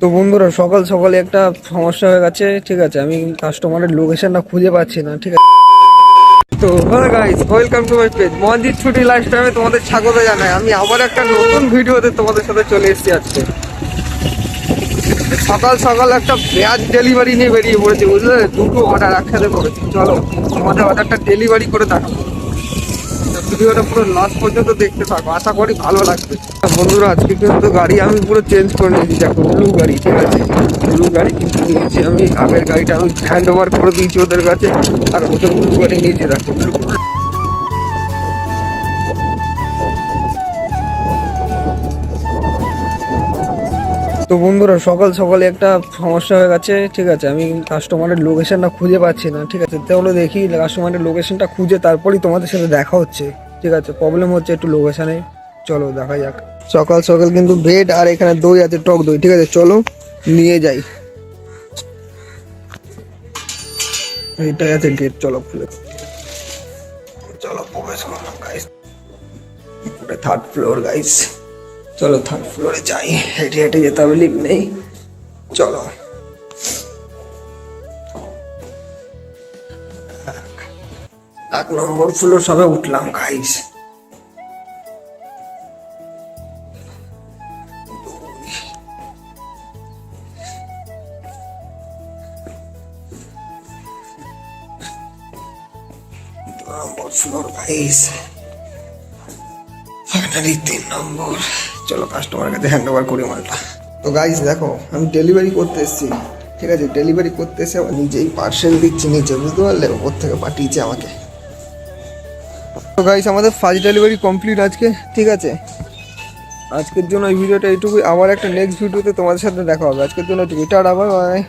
তো বন্ধুরা সকাল সকালে একটা সমস্যা হয়ে গেছে। ঠিক আছে, আমি কাস্টমারের লোকেশনটা খুঁজে পাচ্ছি না। ঠিক আছে, তো hello guys, welcome to my page Manjit ছুটি লাইফস্টাইলে তোমাদের স্বাগত জানাই। আমি আবার একটা নতুন ভিডিওতে তোমাদের সাথে চলে এসেছি। আজকে সকাল সকাল একটা পেঁয়াজ ডেলিভারি নিয়ে বেরিয়ে পড়েছি, বুঝলে? দুটো অর্ডার একসাথে করেছি। চলো তোমাদের অর্ডারটা ডেলিভারি করে দেখাবো। ভিডিওটা পুরো লাস্ট পর্যন্ত দেখতে থাকো, আশা করি ভালো লাগবে। বন্ধুরা আজকে কিন্তু গাড়ি আমি পুরো চেঞ্জ করে নিয়েছি। দেখো ব্লু গাড়ি, ঠিক আছে, ব্লু গাড়ি কিন্তু নিয়েছি আমি। আগের গাড়িটা আমি হ্যান্ড ওভার করে দিয়েছি ওদের কাছে, আর ওদের ব্লু গাড়ি নিয়েছি। দেখো তো বন্ধুরা সকাল সকালে একটা সমস্যা হয়ে গেছে। ঠিক আছে, আমি কাস্টমারের লোকেশনটা খুঁজে পাচ্ছি না। ঠিক আছে, তাহলে দেখি কাস্টমারের লোকেশনটা খুঁজে তারপরেই তোমাদের সাথে দেখা হচ্ছে। ঠিক আছে, প্রবলেম হচ্ছে একটু লোকেশনে। চলো দেখা যাক। সকাল সকাল কিন্তু ব্রেড আর এখানে দই আছে, টক দই। ঠিক আছে, চলো নিয়ে যাই। এইটাই আছে গেট, চলো খুলে। চলো প্রবেশ করলাম গাইস, থার্ড ফ্লোর গাইস। চলো থার্ড ফ্লোরে যাই, হেঁটে হেঁটে যেতে হবে, লিফট নেই। চলো এক নম্বর ফ্লোর সবে উঠলাম গাইস। নম্বর ফ্লোর গাইস, ফাইনালি 3 নম্বর। চলো কাস্টমারের কাছে হ্যান্ড ওভার করি মালটা। তো গাইস দেখো, আমি ডেলিভারি করতে এসেছি। ঠিক আছে, ডেলিভারি করতে এসে আবার নিজেই পার্সেল দিচ্ছি নিচে, বুঝতে পারলে? ওপর থেকে পাঠিয়েছে আমাকে। তো গাইস আমাদের ফার্স্ট ডেলিভারি কমপ্লিট আজকে। ঠিক আছে, আজকের জন্য এই ভিডিওটা এইটুকুই। আবার একটা নেক্সট ভিডিওতে তোমাদের সাথে দেখা হবে। আজকের জন্য টাটা, বাই বাই।